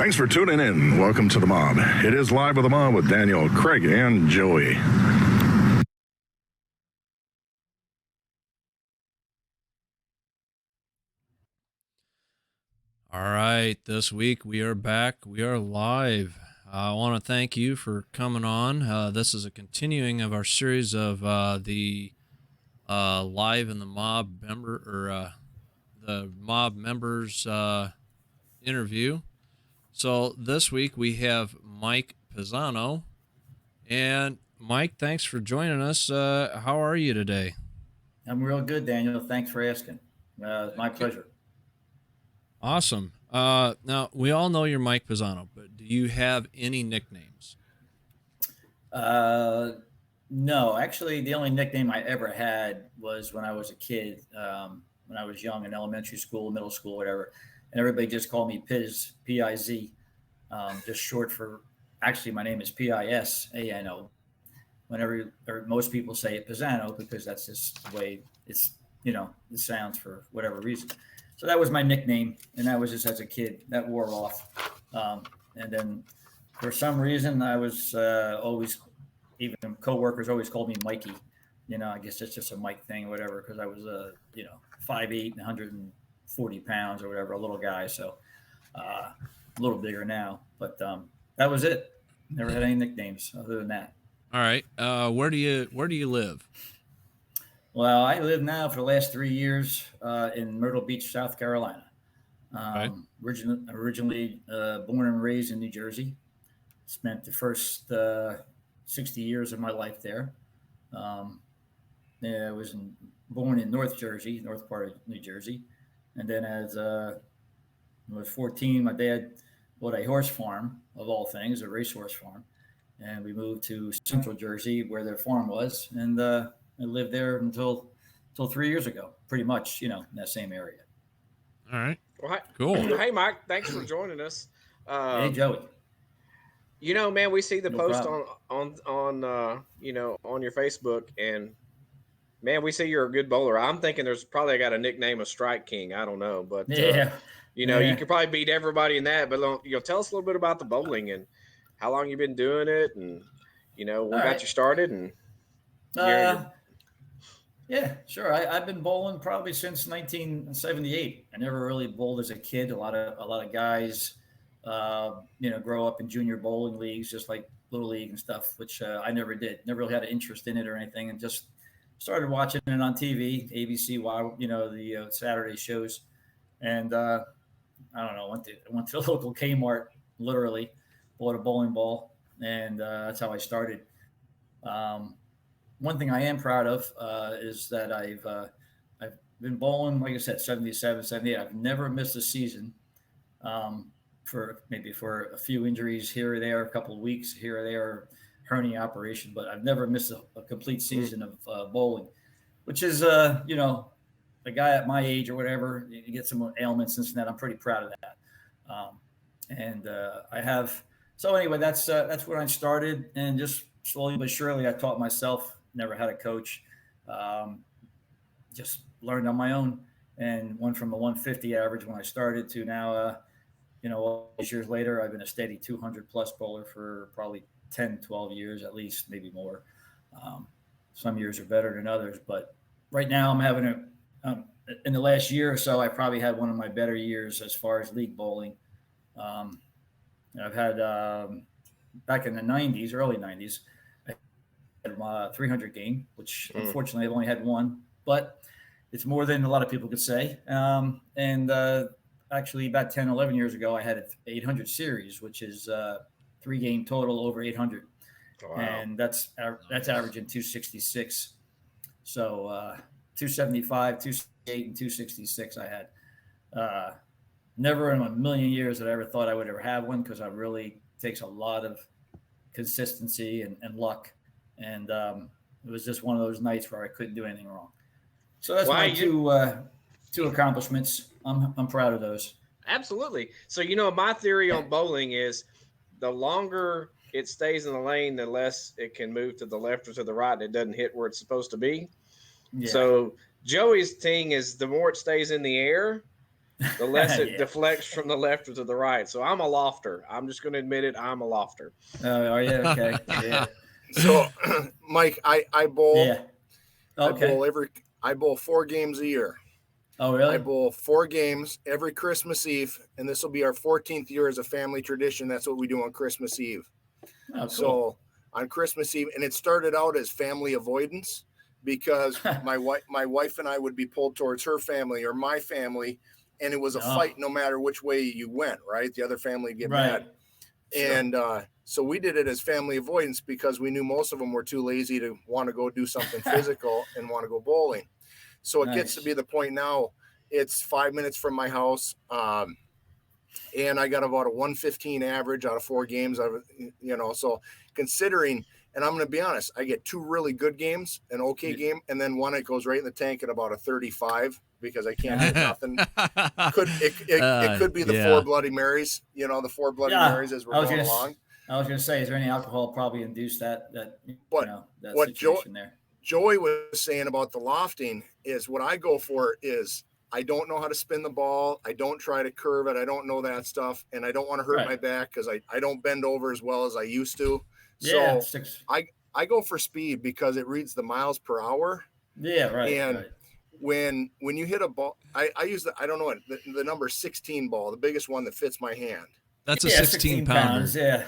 Thanks for tuning in. Welcome to The Mob. It is Live with The Mob with Daniel, Craig, and Joey. All right, this week we are back. We are live. I want to thank you for coming on. This is a continuing of our series of the Live in the Mob member or the Mob members interview. So this week we have Mike Pisano. And Mike, thanks for joining us. How are you today? I'm real good, Daniel. Thanks for asking. My pleasure. Awesome. Now, we all know you're Mike Pisano, but do you have any nicknames? No, actually, the only nickname I ever had was when I was a kid, when I was young in elementary school, middle school, whatever. And everybody just called me Piz, P-I-Z, just short for, actually, my name is Pisano. Whenever, or most people say it Pisano because that's just the way it's, it sounds for whatever reason. So that was my nickname, and that was just as a kid. That wore off. And then for some reason, I was always, even coworkers always called me Mikey. I guess it's just a Mike thing, whatever, because I was, 5'8", 140 pounds or whatever, a little guy. So a little bigger now. But that was it. Never had any nicknames other than that. All right. Where do you live? Well, I live now for the last 3 years in Myrtle Beach, South Carolina. Okay. Originally born and raised in New Jersey. Spent the first 60 years of my life there. I was born in North Jersey, north part of New Jersey. And then as I was 14, my dad bought a horse farm, of all things, a racehorse farm. And we moved to Central Jersey where their farm was. And I lived there until 3 years ago, pretty much, in that same area. All right. Well, hi, cool. Hey, Mike. Thanks for joining us. Hey, Joey. Man, we see the No post problem. on your Facebook, and man, we see you're a good bowler. I'm thinking there's probably got a nickname of Strike King. I don't know, but Yeah. You could probably beat everybody in that. But tell us a little bit about the bowling and how long you've been doing it, and what got you started. And yeah, sure. I've been bowling probably since 1978. I never really bowled as a kid. A lot of guys, grow up in junior bowling leagues, just like Little League and stuff, which I never did. Never really had an interest in it or anything, and just started watching it on TV, ABC, the Saturday shows, and I don't know. Went to the local Kmart, literally, bought a bowling ball, and that's how I started. One thing I am proud of is that I've been bowling, like I said, 77, 78. I've never missed a season for a few injuries here or there, a couple of weeks here or there, hernia operation, but I've never missed a complete season of bowling, which is, a guy at my age or whatever, you get some ailments and that. I'm pretty proud of that. I have, so anyway, that's where I started, and just slowly but surely I taught myself. Never had a coach. Just learned on my own, and went from a 150 average when I started to now, all these years later, I've been a steady 200 plus bowler for probably 10, 12 years at least, maybe more. Some years are better than others, but right now I'm having in the last year or so, I probably had one of my better years as far as league bowling. I've had, back in the 90s, early 90s, I had a 300 game, which unfortunately I've only had one, but it's more than a lot of people could say. Actually about 10, 11 years ago, I had an 800 series, which is 3 game total over 800. Wow. And that's averaging 266. So 275, 268, and 266 I had. Never in a million years that I ever thought I would ever have one, because it really takes a lot of consistency and luck. And it was just one of those nights where I couldn't do anything wrong. So that's my two accomplishments. I'm proud of those. Absolutely. So, my theory on bowling is the longer it stays in the lane, the less it can move to the left or to the right, and it doesn't hit where it's supposed to be. Yeah. So Joey's thing is the more it stays in the air, the less it Yeah. deflects from the left or to the right. So I'm a lofter. I'm just going to admit it. I'm a lofter. Are you okay? Yeah. So, Mike, I bowl. Yeah. Okay. I bowl 4 games a year. Oh, really? I bowl 4 games every Christmas Eve, and this will be our 14th year as a family tradition. That's what we do on Christmas Eve. Oh, cool. So on Christmas Eve, and it started out as family avoidance because my wife and I would be pulled towards her family or my family, and it was a fight no matter which way you went, right? The other family would get mad. Sure. And so we did it as family avoidance because we knew most of them were too lazy to want to go do something physical and want to go bowling. So it gets to be the point now, it's 5 minutes from my house. And I got about a 115 average out of 4 games. So considering, and I'm going to be honest, I get 2 really good games, an okay game, and then one that goes right in the tank at about a 35 because I can't hit nothing. It could be the 4 Bloody Marys, the 4 Bloody Marys as we're going along. I was going to say, is there any alcohol probably induced that what situation there? Joey was saying about the lofting is what I go for is I don't know how to spin the ball. I don't try to curve it. I don't know that stuff. And I don't want to hurt my back because I don't bend over as well as I used to. So I go for speed because it reads the miles per hour. Yeah, right. And when you hit a ball, I use the number 16 ball, the biggest one that fits my hand. That's a 16 pounder. Yeah.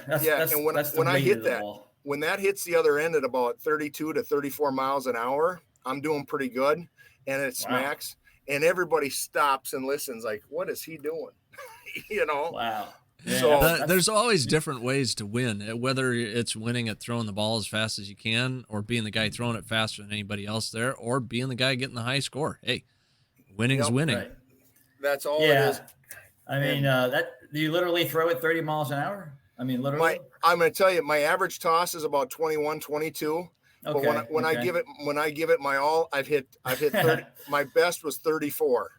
And when I hit that, when that hits the other end at about 32 to 34 miles an hour, I'm doing pretty good. And it smacks. And everybody stops and listens like, what is he doing? Wow. Yeah, so there's always different ways to win, whether it's winning at throwing the ball as fast as you can or being the guy throwing it faster than anybody else there or being the guy getting the high score. Hey, winning is winning. Right. That's all it is. I mean, do you literally throw it 30 miles an hour? I mean, literally? I'm going to tell you, my average toss is about 21, 22. Okay. But when I give it my all, I've hit 30. My best was 34.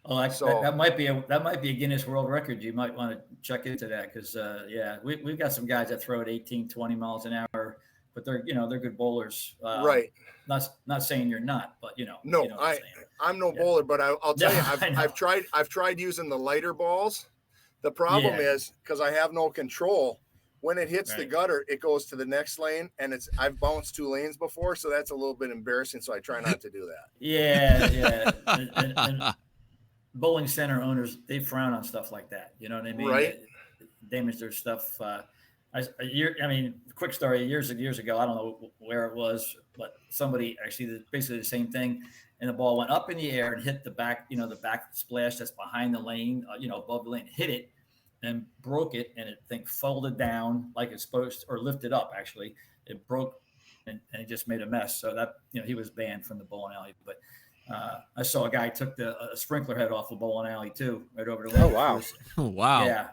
Oh, that might be a Guinness World Record. You might want to check into that because we've got some guys that throw at 18, 20 miles an hour, but they're good bowlers. Right. Not saying you're not, but No, I'm no bowler, but I'll tell you, I've tried using the lighter balls. The problem is because I have no control. When it hits the gutter, it goes to the next lane, and I've bounced 2 lanes before, so that's a little bit embarrassing. So I try not to do that. Yeah. and bowling center owners, they frown on stuff like that. You know what I mean? Right. They damage their stuff. Quick story. Years ago, I don't know where it was, but somebody actually did basically the same thing, and the ball went up in the air and hit the back. The back splash that's behind the lane. Above the lane, hit it. And broke it, and it folded down like it's supposed to, or lifted up. Actually, it broke, and it just made a mess. So that he was banned from the bowling alley. But I saw a guy took the sprinkler head off the bowling alley too, right over the lane. Oh wow! Wow!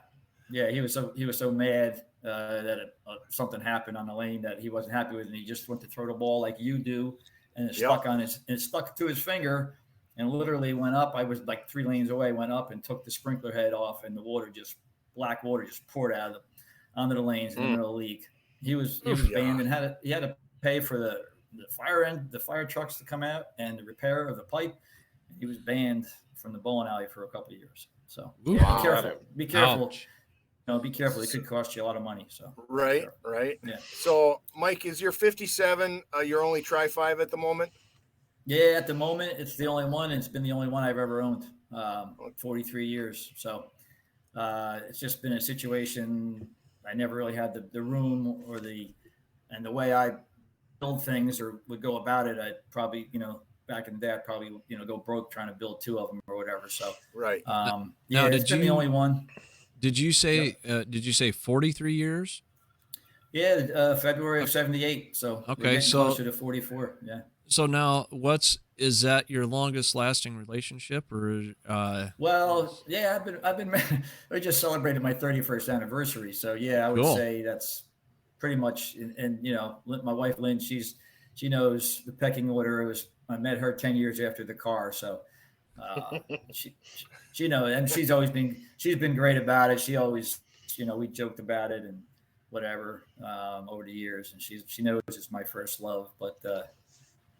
Yeah. He was so mad that something happened on the lane that he wasn't happy with, and he just went to throw the ball like you do, and it stuck to his finger, and literally went up. I was like 3 lanes away, went up and took the sprinkler head off, and the black water just poured out onto the lanes in the middle of the league. He was banned and he had to pay for the fire trucks to come out and the repair of the pipe. He was banned from the bowling alley for a couple of years. So be careful. Be careful. Ouch. Be careful. It could cost you a lot of money. So right. Yeah. So Mike, is your 57 your only Tri-5 at the moment? Yeah, at the moment it's the only one. It's been the only one I've ever owned. 43 years. So it's just been a situation. I never really had the room or the way I build things or would go about it. I'd probably, back in the day, I'd probably, go broke trying to build 2 of them or whatever. So, right. It's been the only one. Did you say, 43 years? Yeah. February of 78. So okay. Closer to 44. Yeah. So now is that your longest lasting relationship or, well, yeah, I've been, we just celebrated my 31st anniversary. So yeah, I would say that's pretty much, and my wife, Lynn, she knows the pecking order. I met her 10 years after the car. So, she knows, and she's been great about it. She always, we joked about it and whatever, over the years, and she knows it's my first love, but,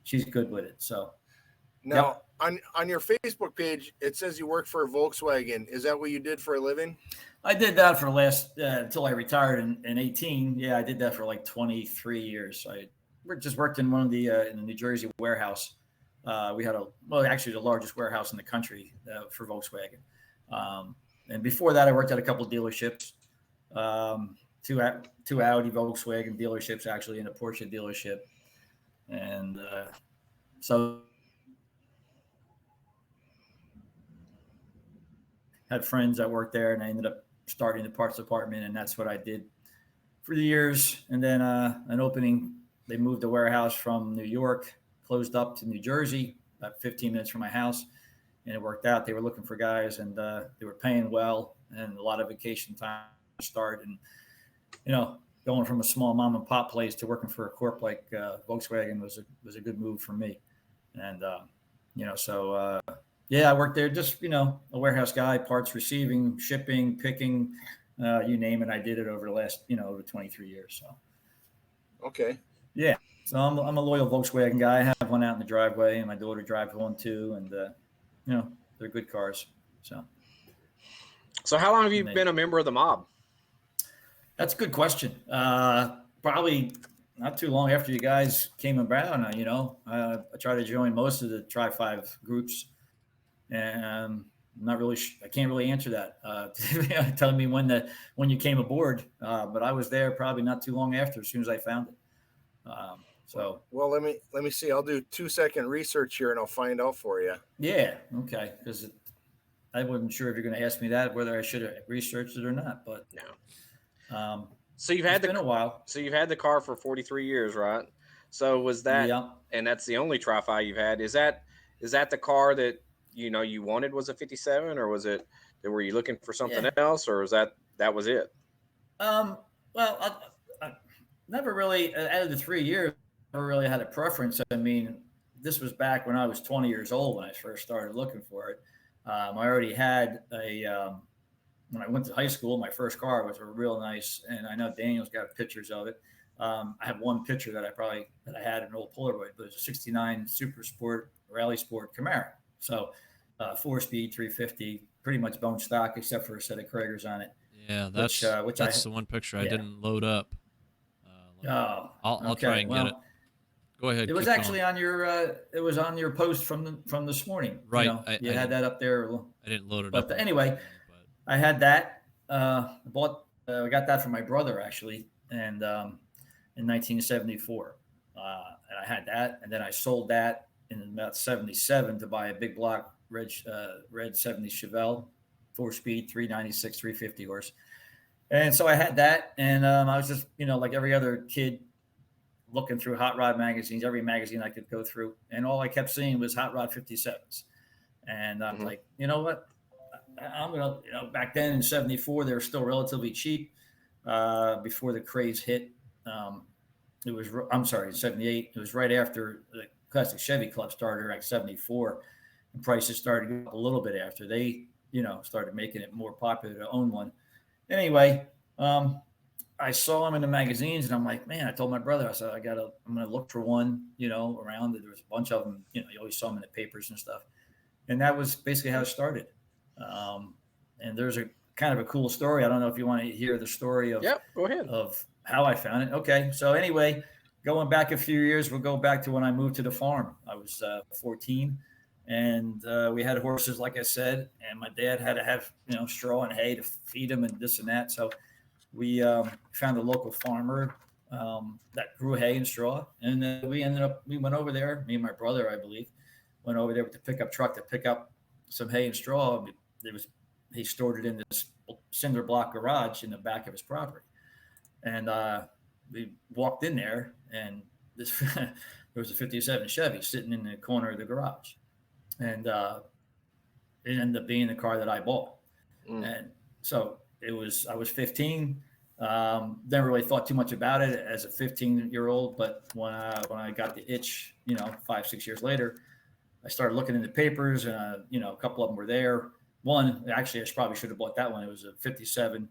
she's good with it. So now on your Facebook page, it says you work for a Volkswagen. Is that what you did for a living? I did that for the last until I retired in 18. Yeah, I did that for like 23 years. I just worked in one of the in the New Jersey warehouse. We had actually the largest warehouse in the country for Volkswagen. And before that, I worked at a couple of dealerships, two Audi Volkswagen dealerships actually, and a Porsche dealership. And so had friends that worked there, and I ended up starting the parts department, and that's what I did for the years. And then an opening, they moved the warehouse from New York, closed up to New Jersey, about 15 minutes from my house, and it worked out. They were looking for guys, and they were paying well, and a lot of vacation time to start. And going from a small mom and pop place to working for a corp like Volkswagen was a good move for me. And I worked there, just a warehouse guy, parts receiving, shipping, picking, you name it. I did it over the last over 23 years. So okay, yeah. So I'm a loyal Volkswagen guy. I have one out in the driveway, and my daughter drives one too. And they're good cars. So how long have you been a member of the mob? That's a good question. Probably not too long after you guys came around. I tried to join most of the Tri-5 groups, and I'm not really. I can't really answer that. Telling me when you came aboard, but I was there probably not too long after, as soon as I found it. Well, let me see. I'll do 2-second research here, and I'll find out for you. Yeah, okay. Because I wasn't sure if you're going to ask me that, whether I should have researched it or not. But no. So it's been a while. So you've had the car for 43 years, right? So was that, and that's the only Tri-5 you've had. Is that the car that you wanted was a 57, or was it? Were you looking for something else, or was that was it? Well, I never really, out of the 3 years, never really had a preference. I mean, this was back when I was 20 years old when I first started looking for it. I already had when I went to high school, my first car was a real nice, and I know Daniel's got pictures of it. I have one picture that I had an old Polaroid, but it was a 69 Super Sport Rally Sport Camaro. So 4-speed, 350, pretty much bone stock except for a set of Kragers on it. Yeah, that's the one picture I didn't load up. I'll try and get it. Go ahead. It was actually on your it was on your post from this morning. Right. You had that up there. I didn't load it up. But anyway, I had that. I got that from my brother actually, and in 1974, and I had that, and then I sold that in about 77 to buy a big block red 70 Chevelle, 4-speed, 396, 350 horse. And so I had that, and I was just, like every other kid, looking through hot rod magazines, every magazine I could go through, and all I kept seeing was hot rod 57s. And I'm like, you know what? I'm gonna, back then in 74, they were still relatively cheap. Before the craze hit, in 78. It was right after the classic Chevy Club started, like 74, and prices started to go up a little bit after they, started making it more popular to own one. Anyway, I saw them in the magazines, and I'm like, man, I told my brother, I said, I'm going to look for one, around. There was a bunch of them, you always saw them in the papers and stuff. And that was basically how it started. And there's a kind of a cool story. I don't know if you want to hear the story of, go ahead. Of how I found it. Okay. So anyway, going back a few years, we'll go back to when I moved to the farm. I was 14, and we had horses, like I said, and my dad had to have, straw and hay to feed them and this and that. So we found a local farmer that grew hay and straw. And we went over there, me and my brother, I believe, went over there with the pickup truck to pick up some hay and straw. He stored it in this cinder block garage in the back of his property. And we walked in there, and there was a 57 Chevy sitting in the corner of the garage. And it ended up being the car that I bought. And so I was 15. Never really thought too much about it as a 15-year-old, but when I got the itch, 5-6 years later, I started looking in the papers, and a couple of them were there. One, actually, I probably should have bought that one. It was a 57.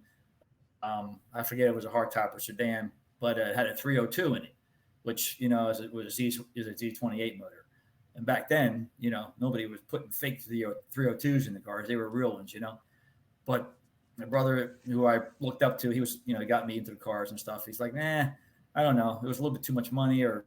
I forget, it was a hardtop or sedan, but it had a 302 in it, which, it was a Z28 motor. And back then, nobody was putting fake 302s in the cars. They were real ones, But my brother, who I looked up to, he was, he got me into the cars and stuff. He's like, nah, I don't know. It was a little bit too much money or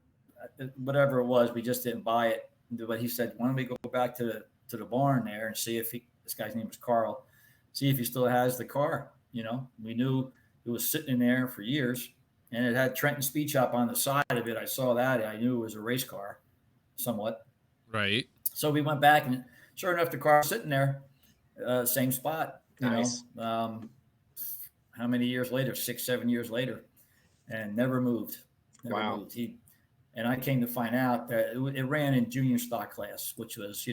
whatever it was. We just didn't buy it. But he said, why don't we go back to the barn there and see if this guy's name was Carl, see if he still has the car. We knew it was sitting in there for years, and it had Trenton Speed Shop on the side of it. I saw that. I knew it was a race car somewhat. Right. So we went back, and sure enough, the car was sitting there, same spot, Nice. how many years later? 6-7 years later, and never moved. Wow. Moved. And I came to find out that it ran in junior stock class, which was,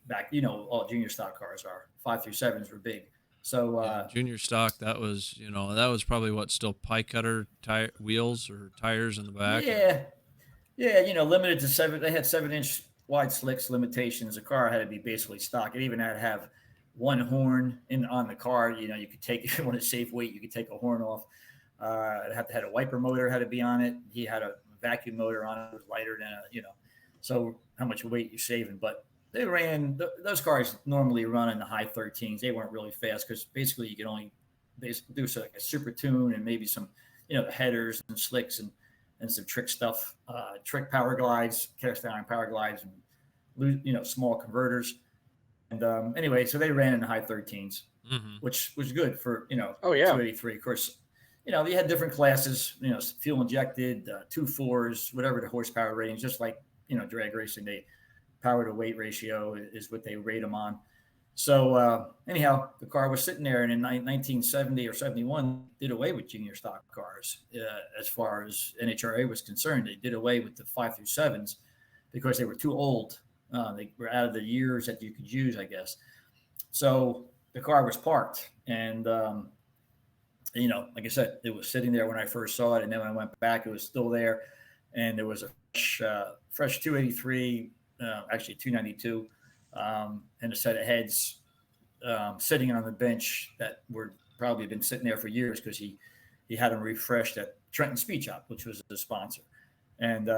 back, all junior stock cars are. 5 through 7s were big. So junior stock, that was probably what, still pie cutter wheels or tires in the back. Yeah. Limited to 7. They had 7-inch wide slicks limitations. The car had to be basically stock. It even had to have one horn on the car. You could take, if you want to save weight, you could take a horn off. It had a wiper motor had to be on it. He had a vacuum motor on it. It was lighter than so how much weight you're saving. But they ran, those cars normally run in the high 13s. They weren't really fast because basically you could only do like a super tune and maybe some, headers and slicks and some trick stuff, trick power glides, cast iron power glides, and small converters. And anyway, so they ran in the high 13s, which was good for 283. Of course, you had different classes, fuel injected, 2.4s, whatever the horsepower ratings, just like drag racing. They power to weight ratio is what they rate them on. So anyhow, the car was sitting there, and in 1970 or 71, did away with junior stock cars. As far as NHRA was concerned, they did away with the 5 through 7s because they were too old. They were out of the years that you could use, I guess. So the car was parked, and like I said, it was sitting there when I first saw it, and then when I went back, it was still there, and there was a fresh 283. Actually 292, and a set of heads sitting on the bench that were probably been sitting there for years because he had them refreshed at Trenton Speed Shop, which was the sponsor. And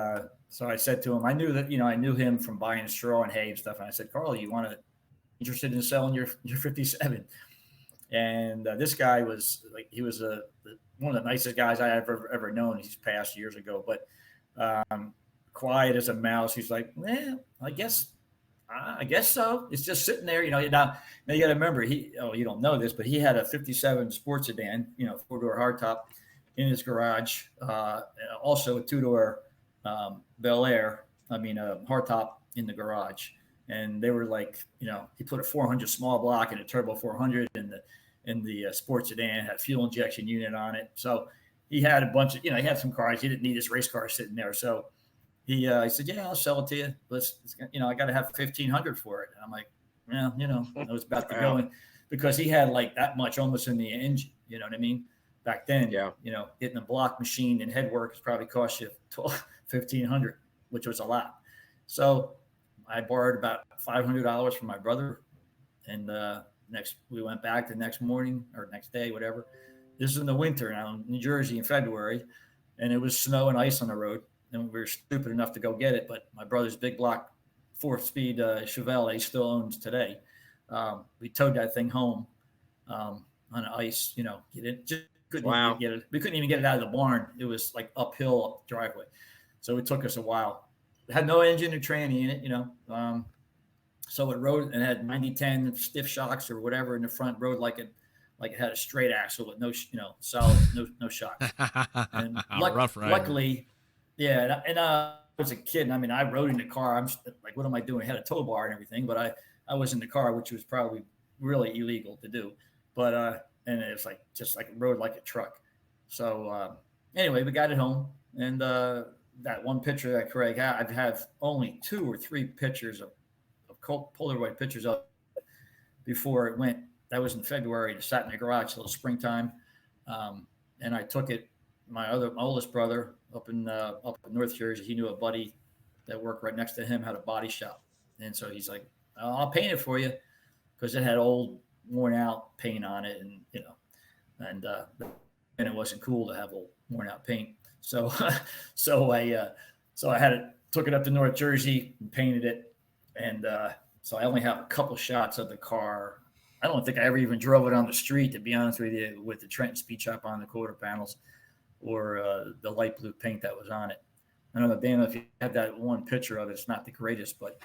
so I said to him, I knew that, I knew him from buying straw and hay and stuff. And I said, Carl, you interested in selling your 57? And this guy was like, he was one of the nicest guys I ever known. He's passed years ago, but quiet as a mouse. He's like, I guess so. It's just sitting there, Now you got to remember, you don't know this, but he had a 57 sports sedan, 4-door hardtop in his garage. Also a 2-door Bel Air. A hardtop in the garage. And they were like, he put a 400 small block and a turbo 400 in the sports sedan, had fuel injection unit on it. So he had a bunch of, he had some cars. He didn't need his race car sitting there. So he said, yeah, I'll sell it to you. I got to have 1,500 for it. And I'm like, I was about to go in because he had like that much almost in the engine. You know what I mean? Back then, getting a block machine and head work probably cost you $1,500, which was a lot. So I borrowed about $500 from my brother. And we went back the next morning or next day, whatever. This is in the winter now in New Jersey in February. And it was snow and ice on the road. And we were stupid enough to go get it. But my brother's big block 4-speed Chevelle he still owns today. We towed that thing home on ice, get it. Just couldn't even get it. We couldn't even get it out of the barn. It was like uphill up the driveway. So it took us a while. It had no engine or tranny in it, So it rode and had 90-10 stiff shocks or whatever in the front, rode like it had a straight axle with no, solid, no shocks. And rough rider. Luckily, yeah. And I was a kid. And I rode in the car. I'm like, what am I doing? I had a tow bar and everything, but I was in the car, which was probably really illegal to do. But, and it was just rode like a truck. So anyway, we got it home. And that one picture that Craig had, I have only 2 or 3 pictures of Polaroid pictures of it before it went. That was in February. It sat in the garage till springtime. And I took it. My oldest brother up in North Jersey, he knew a buddy that worked right next to him, had a body shop. And so he's like, I'll paint it for you, because it had old worn out paint on it. And, and it wasn't cool to have old worn out paint. So I had it took it up to North Jersey and painted it. And so I only have a couple shots of the car. I don't think I ever even drove it on the street, to be honest with you, with the Trenton Speed Shop on the quarter panels or the light blue paint that was on it. I don't know, Dan, if you had that one picture of it, it's not the greatest, but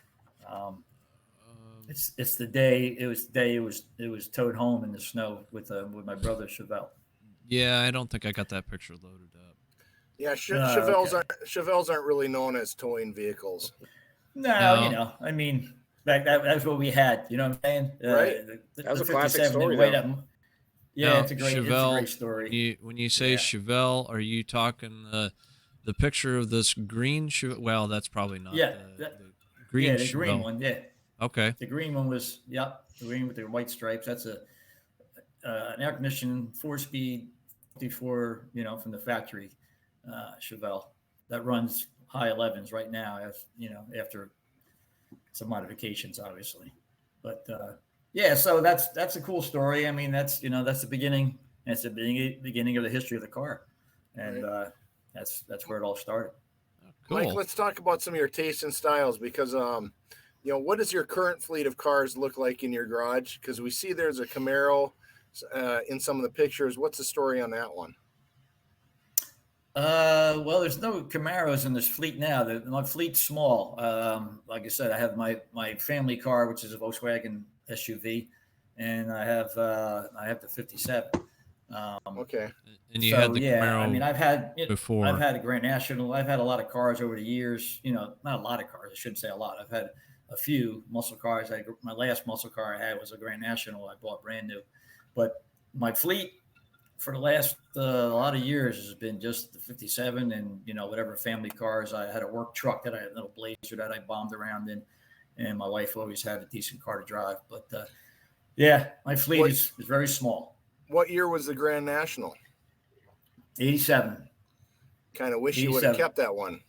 it's the day. It was towed home in the snow with my brother Chevelle. Yeah, I don't think I got that picture loaded up. Yeah, Chevelles aren't really known as towing vehicles. No. I mean, that's what we had. You know what I'm saying? Right. That was a classic story, though. Yeah, Now, it's a great story. When you say Chevelle, are you talking the picture of this green Chevelle? Well, that's probably not the green Chevelle. The green one, yeah. Okay. The green one was, the green with the white stripes. That's an air conditioned 4-speed 54, from the factory Chevelle that runs high 11s right now, after some modifications, obviously. But so that's a cool story. I mean, that's the beginning. It's the beginning of the history of the car, and that's where it all started. Cool. Mike, let's talk about some of your tastes and styles, because what does your current fleet of cars look like in your garage? Because we see there's a Camaro in some of the pictures. What's the story on that one? Well, there's no Camaros in this fleet now. My fleet's small. Like I said, I have my family car, which is a Volkswagen SUV, and I have the 57. Okay. And you had the Camaro. I mean, I've had before. I've had a Grand National. I've had a lot of cars over the years. Not a lot of cars. I shouldn't say a lot. I've had a few muscle cars. My last muscle car I had was a Grand National. I bought brand new, but my fleet for the last a lot of years has been just the 57 and whatever family cars. I had a work truck that I had, a little Blazer that I bombed around in, and my wife always had a decent car to drive. But my fleet is very small. What year was the Grand National? 87. Kind of wish you would have kept that one.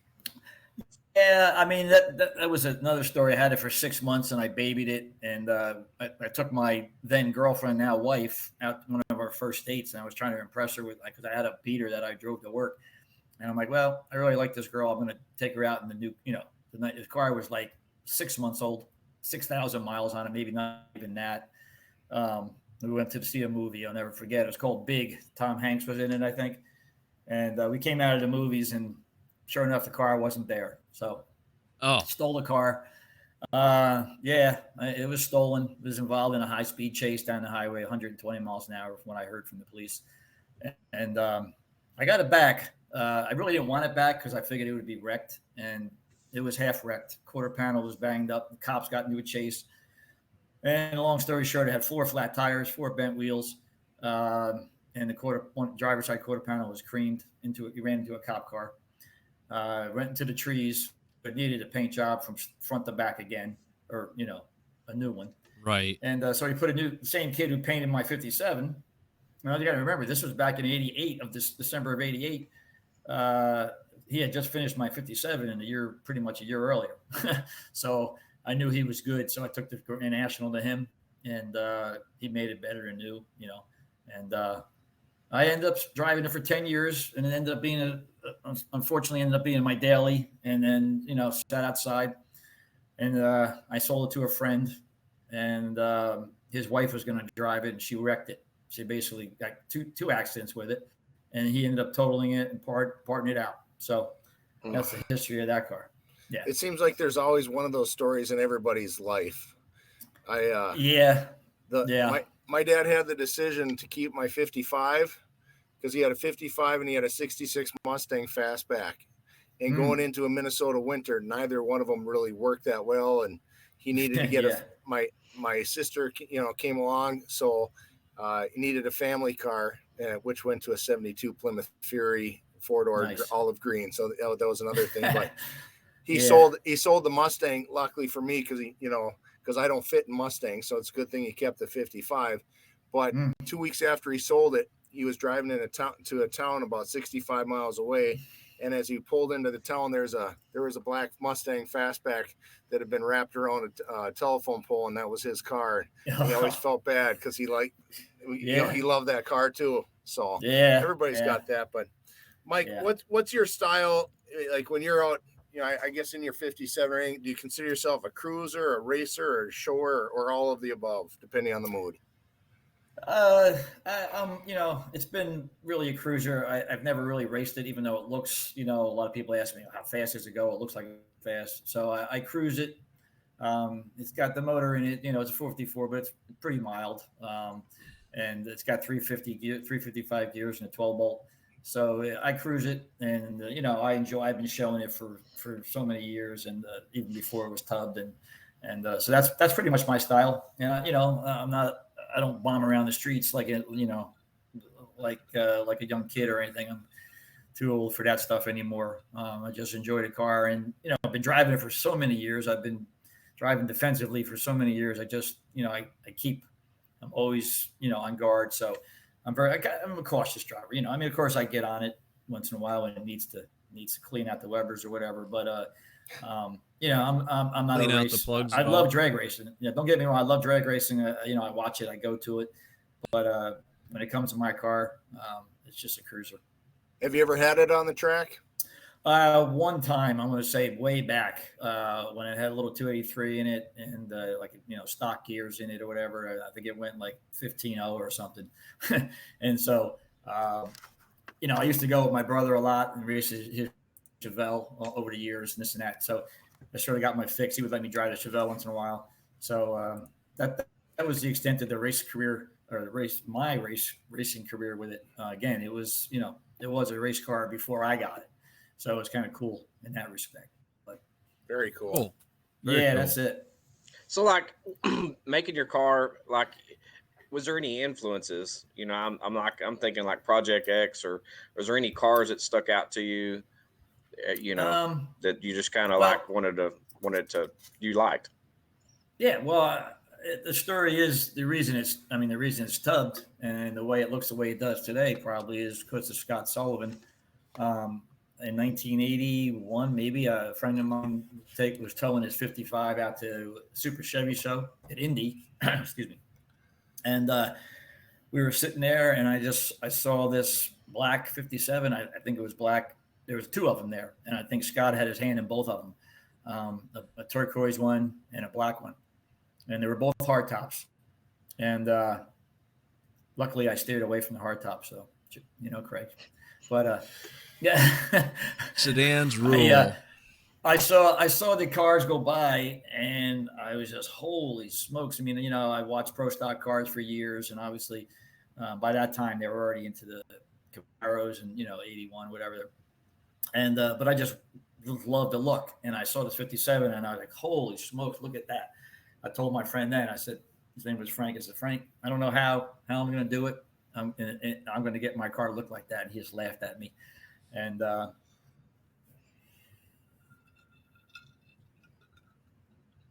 Yeah, I mean that was another story. I had it for 6 months and I babied it, and I took my then girlfriend, now wife, out one of our first dates, and I was trying to impress her with, because I had a beater that I drove to work, and I'm like, well, I really like this girl. I'm going to take her out in the new, the car was like 6 months old, 6,000 miles on it, maybe not even that. We went to see a movie. I'll never forget. It was called Big. Tom Hanks was in it, I think, and we came out of the movies, and sure enough, the car wasn't there. So, stole the car. It was stolen. It was involved in a high-speed chase down the highway, 120 miles an hour, from what I heard from the police. And I got it back. I really didn't want it back because I figured it would be wrecked, and it was half wrecked. Quarter panel was banged up. The cops got into a chase. And long story short, it had 4 flat tires, 4 bent wheels, and the driver's side quarter panel was creamed into it. He ran into a cop car. Went into the trees, but needed a paint job from front to back again, or a new one. Right. And so he put the same kid who painted my 57. Now you got to remember, this was back in '88, of this December of '88. He had just finished my 57 in pretty much a year earlier. So I knew he was good. So I took the Grand National to him, and he made it better than new, and I ended up driving it for 10 years, and it ended up being unfortunately ended up being my daily, and then, sat outside, and I sold it to a friend, and his wife was going to drive it, and she wrecked it. She basically got two accidents with it, and he ended up totaling it and parting it out. So that's the history of that car. Yeah. It seems like there's always one of those stories in everybody's life. My dad had the decision to keep my 55 because he had a 55 and he had a 66 Mustang fastback. And going into a Minnesota winter, neither one of them really worked that well. And he needed to get my sister, came along. So he needed a family car, which went to a 72 Plymouth Fury 4-door olive green. So that was another thing. But he sold the Mustang, luckily for me, because I don't fit in Mustang. So it's a good thing he kept the 55. But 2 weeks after he sold it, he was driving to a town about 65 miles away. And as he pulled into the town, there was a black Mustang fastback that had been wrapped around a telephone pole, and that was his car. And he always felt bad because he loved that car too. So everybody's got that. But Mike, what's your style like when you're out, I guess in your 57 range, do you consider yourself a cruiser, a racer, or a shower, or all of the above, depending on the mood? It's been really a cruiser. I've never really raced it, even though it looks, a lot of people ask me how fast does it go. It looks like fast. So I cruise it. It's got the motor in it, it's a 454, but it's pretty mild. And it's got 355 gears and a 12 bolt. So I cruise it, and I've been showing it for so many years, and even before it was tubbed, and so that's pretty much my style. And I don't bomb around the streets like a young kid or anything. I'm too old for that stuff anymore. I just enjoy the car, and I've been driving it for so many years. I've been driving defensively for so many years. I just I'm always on guard. So I'm a cautious driver. Of course I get on it once in a while when it needs to clean out the Webers or whatever. But I'm not Clean a out race. the plugs. I love drag racing. Yeah, don't get me wrong. I love drag racing. I watch it. I go to it. But when it comes to my car, it's just a cruiser. Have you ever had it on the track? One time, I'm going to say way back when it had a little 283 in it and stock gears in it or whatever. I think it went like 15.0 or something. And so, I used to go with my brother a lot and race his Chevelle over the years and this and that. So I sort of got my fix. He would let me drive the Chevelle once in a while. So that was the extent of the race career or my racing career with it. Again, it was, it was a race car before I got it. So it's kind of cool in that respect. But very cool. Very cool. That's it. So like making your car, like, was there any influences? I'm thinking like Project X, or was there any cars that stuck out to you, that you just kind of wanted to, you liked? Yeah. Well, the story is the reason it's tubbed and the way it looks the way it does today probably is because of Scott Sullivan. In 1981, maybe a friend of mine was towing his 55 out to Super Chevy show at Indy, excuse me. And we were sitting there, and I saw this black 57. I think it was black. There was two of them there, and I think Scott had his hand in both of them, a turquoise one and a black one, and they were both hard tops. And luckily, I steered away from the hard top, so Craig. But yeah, sedans rule. I saw the cars go by, and I was just, holy smokes. I watched pro stock cars for years, and obviously by that time they were already into the Camaros and 81, whatever. And but I just loved the look, and I saw this 57, and I was like, holy smokes, look at that. I told my friend then, I said, his name was Frank. I said, Frank, I don't know how I'm going to do it. I'm going to get my car to look like that. And he just laughed at me. And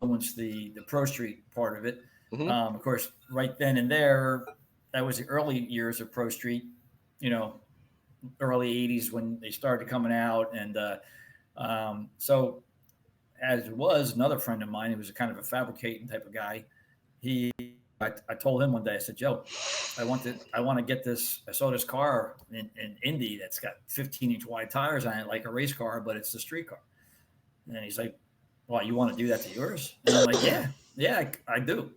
once the Pro Street part of it, of course, right then and there, that was the early years of Pro Street, early 80s when they started coming out. And so as it was, another friend of mine, he was a kind of a fabricating type of guy. I told him one day, I said, Joe, I want to get this. I saw this car in Indy that's got 15-inch wide tires on it, like a race car, but it's a street car. And he's like, well, you want to do that to yours? And I'm like, yeah, I do.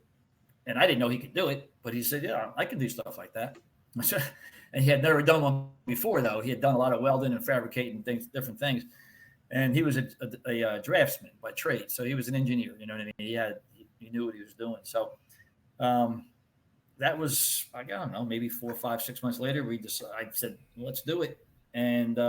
And I didn't know he could do it, but he said, yeah, I can do stuff like that. And he had never done one before, though. He had done a lot of welding and fabricating different things. And he was a draftsman by trade. So he was an engineer, you know what I mean? He knew what he was doing. So that was, I don't know, maybe 4, 5, 6 months later, I said, well, let's do it. And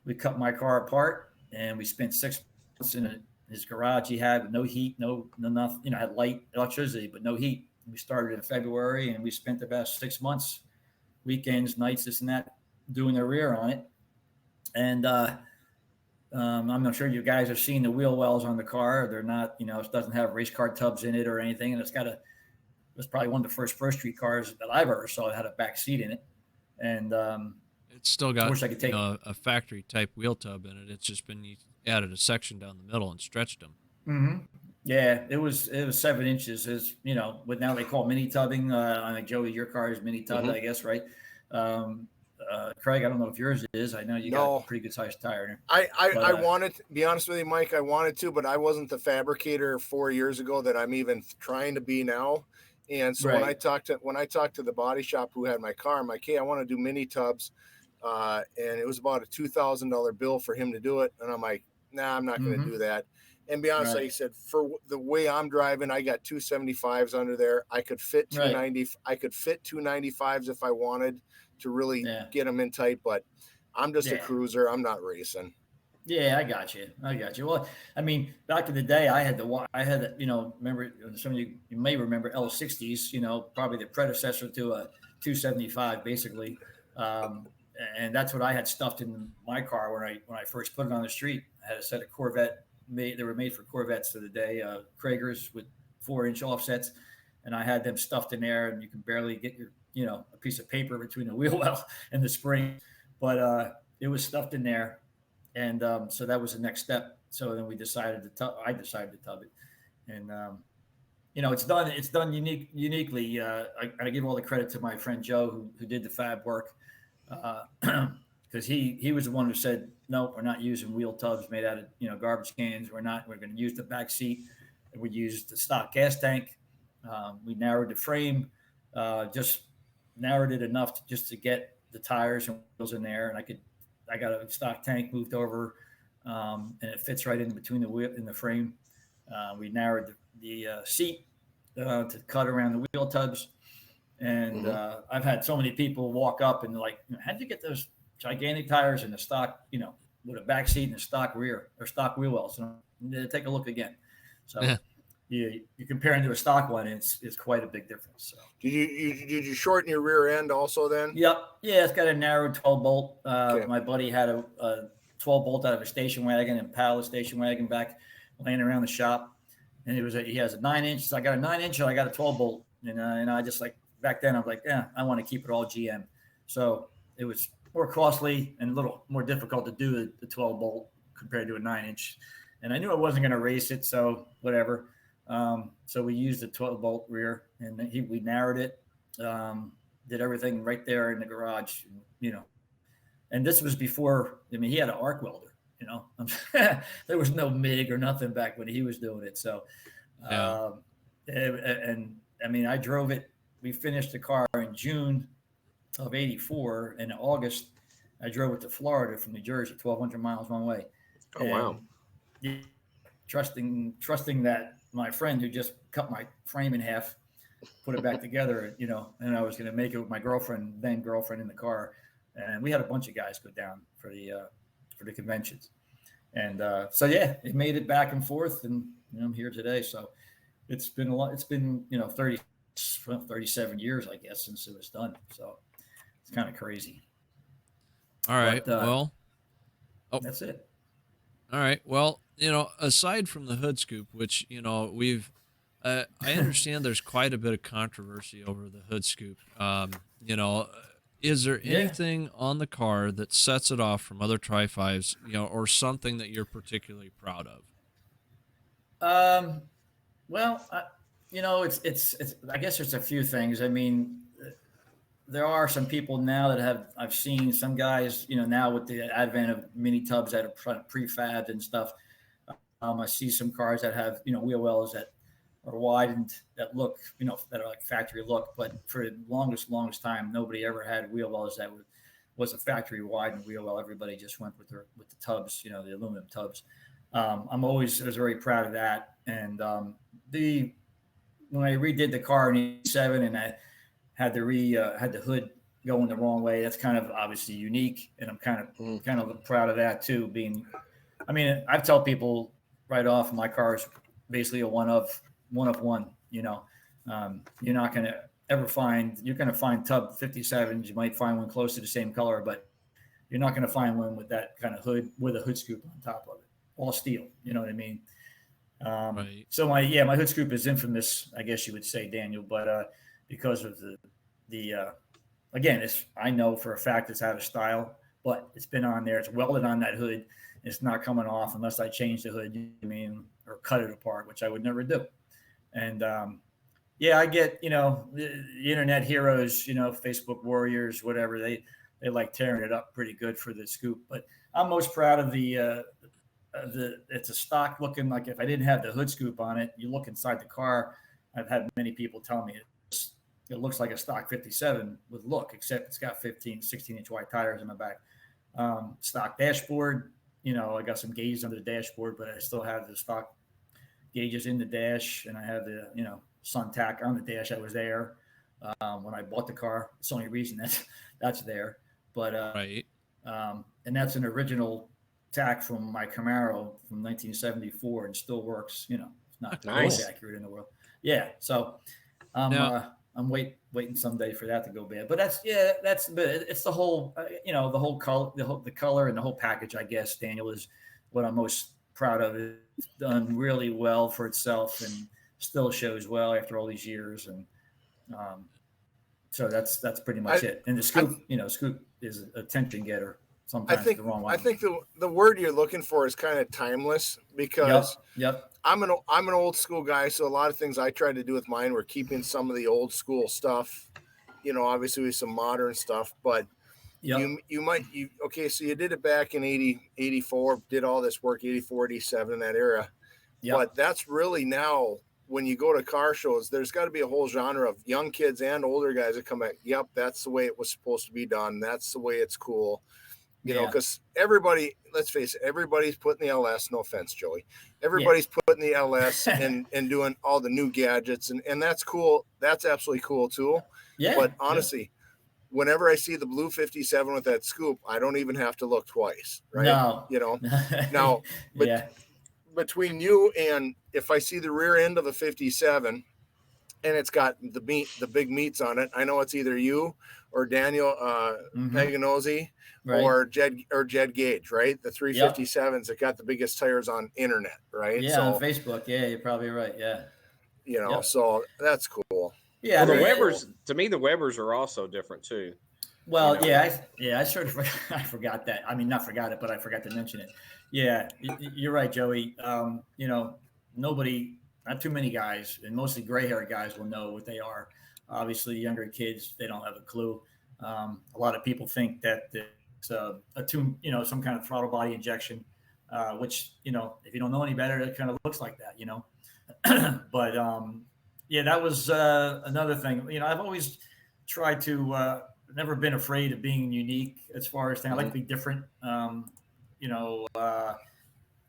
we cut my car apart, and we spent 6 months in his garage he had with no heat, no nothing, had light electricity, but no heat. We started in February, and we spent about 6 months, weekends, nights, this and that, doing the rear on it. And I'm not sure you guys have seen the wheel wells on the car. They're not, it doesn't have race car tubs in it or anything. And it was probably one of the first Pro Street cars that I've ever saw that had a back seat in it. And it's still got a factory type wheel tub in it. It's just been added a section down the middle and stretched them. Mm-hmm. Yeah, it was 7 inches. Is what now they call mini tubbing. On like Joey, your car is mini tub, I guess, right? Craig, I don't know if yours is. I know you got a pretty good sized tire. I wanted to be honest with you, Mike. I wanted to, but I wasn't the fabricator 4 years ago that I'm even trying to be now. And so when I talked to the body shop who had my car, I'm like, hey, I want to do mini tubs. And it was about a $2,000 bill for him to do it. And I'm like, nah, I'm not going to do that. And be honest, like I said, for the way I'm driving, I got 275s under there. I could fit 290. I could fit 295s if I wanted to really get them in tight, but I'm just a cruiser. I'm not racing. Yeah, I got you. Well, I mean, back in the day, I had remember some of you may remember L60s, probably the predecessor to a 275, basically. And that's what I had stuffed in my car when I first put it on the street. I had a set of Corvette they were made for Corvettes of the day, Kragers with 4-inch offsets, and I had them stuffed in there, and you can barely get your a piece of paper between the wheel well and the spring, but it was stuffed in there, and so that was the next step. So then I decided to tub it, and it's done uniquely. I give all the credit to my friend Joe who did the fab work. Because he was the one who said, no, we're not using wheel tubs made out of garbage cans. We're going to use the back seat. We used the stock gas tank. We narrowed the frame, just narrowed it enough to get the tires and wheels in there. And I got a stock tank moved over, and it fits right in between the wheel and the frame. We narrowed the seat to cut around the wheel tubs. And I've had so many people walk up and like, how'd you get those gigantic tires in the stock, with a back seat and a stock rear or stock wheel wells? And take a look again. So you compare it to a stock one, it's quite a big difference. So did you shorten your rear end also then? Yep. Yeah, it's got a narrow 12 bolt. My buddy had a 12 bolt out of a station wagon and pallet station wagon back laying around the shop. And he has a 9-inch. So I got a 9-inch and I got a 12 bolt. And I just like, back then I was like, I want to keep it all GM. So it was more costly and a little more difficult to do the 12 bolt compared to a 9-inch. And I knew I wasn't going to race it, so whatever. So we used the 12 bolt rear, and we narrowed it, did everything right there in the garage, And this was before, he had an arc welder, There was no MIG or nothing back when he was doing it. So, I drove it. We finished the car in June of '84. In August, I drove it to Florida from New Jersey, 1,200 miles one way. Oh, wow. Trusting that my friend who just cut my frame in half, put it back together, and I was going to make it with my then girlfriend in the car. And we had a bunch of guys go down for the conventions. And it made it back and forth, and I'm here today. So it's been a lot. It's been 37 years, I guess, since it was done. So it's kind of crazy. All right. That's it. All right. Well, aside from the hood scoop, which, we've, I understand there's quite a bit of controversy over the hood scoop. Is there anything on the car that sets it off from other Tri-5s, or something that you're particularly proud of? Well, it's I guess there's a few things. There are some people now that I've seen some guys, now with the advent of mini tubs that are prefabbed and stuff. I see some cars that have, wheel wells that are widened that look, that are like factory look. But for the longest time, nobody ever had wheel wells that was a factory widened wheel well. Everybody just went with the tubs, the aluminum tubs. I was very proud of that. And when I redid the car in '87 and I had the hood going the wrong way, that's kind of obviously unique, and I'm kind of proud of that too. I tell people right off, my car is basically a one of one. You're not going to ever find. You're going to find tub 57s. You might find one close to the same color, but you're not going to find one with that kind of hood with a hood scoop on top of it, all steel. You know what I mean? Right. So my hood scoop is infamous, I guess you would say, Daniel, but because of again, I know for a fact it's out of style, but it's been on there. It's welded on that hood. It's not coming off unless I change the hood, or cut it apart, which I would never do. And I get, the internet heroes, Facebook warriors, whatever, they they like tearing it up pretty good for the scoop. But I'm most proud of it's a stock looking, like if I didn't have the hood scoop on it, you look inside the car. I've had many people tell me it looks like a stock 57 with look, except it's got 15, 16-inch wide tires in the back. Stock dashboard, I got some gauges under the dashboard, but I still have the stock gauges in the dash, and I have the, sun tack on the dash that was there when I bought the car. It's the only reason that's there. But right. And that's an original tack from my Camaro from 1974 and still works. It's not the most accurate in the world. Yeah. So I'm waiting someday for that to go bad. But it's the whole, the whole color, the color and the whole package, I guess, Daniel, is what I'm most proud of. It's done really well for itself and still shows well after all these years. And so that's pretty much it. And the scoop, scoop is a attention getter. Sometimes the wrong one. I think the word you're looking for is kind of timeless, because yep. I'm an old school guy, so a lot of things I tried to do with mine were keeping some of the old school stuff, obviously with some modern stuff, but so you did it back in 84, did all this work, 84, 87, in that era. Yep. But that's really now, when you go to car shows, there's got to be a whole genre of young kids and older guys that come back. Yep, that's the way it was supposed to be done. That's the way it's cool. Because everybody, let's face it, everybody's putting the LS, no offense, Joey. Everybody's putting the LS and doing all the new gadgets, and that's cool. That's absolutely cool too. Yeah. But honestly, whenever I see the blue 57 with that scoop, I don't even have to look twice, right? No. Now, between you and if I see the rear end of a 57 and it's got the big meats on it, I know it's either you or Daniel Paganozzi, right, or Jed Gage, right? The 357s that got the biggest tires on internet, right? Yeah, on Facebook. Yeah, you're probably right. Yeah. So that's cool. Yeah. Well, the Webers, to me, the Webers are also different too. Well, I sort of I forgot that. I mean, not forgot it, but I forgot to mention it. Yeah, you're right, Joey. Nobody, not too many guys, and mostly gray-haired guys will know what they are. Obviously, younger kids, they don't have a clue. A lot of people think that it's a tune, some kind of throttle body injection, which, if you don't know any better, it kind of looks like that, But that was another thing. I've always tried to, never been afraid of being unique as far as things. I like to be different,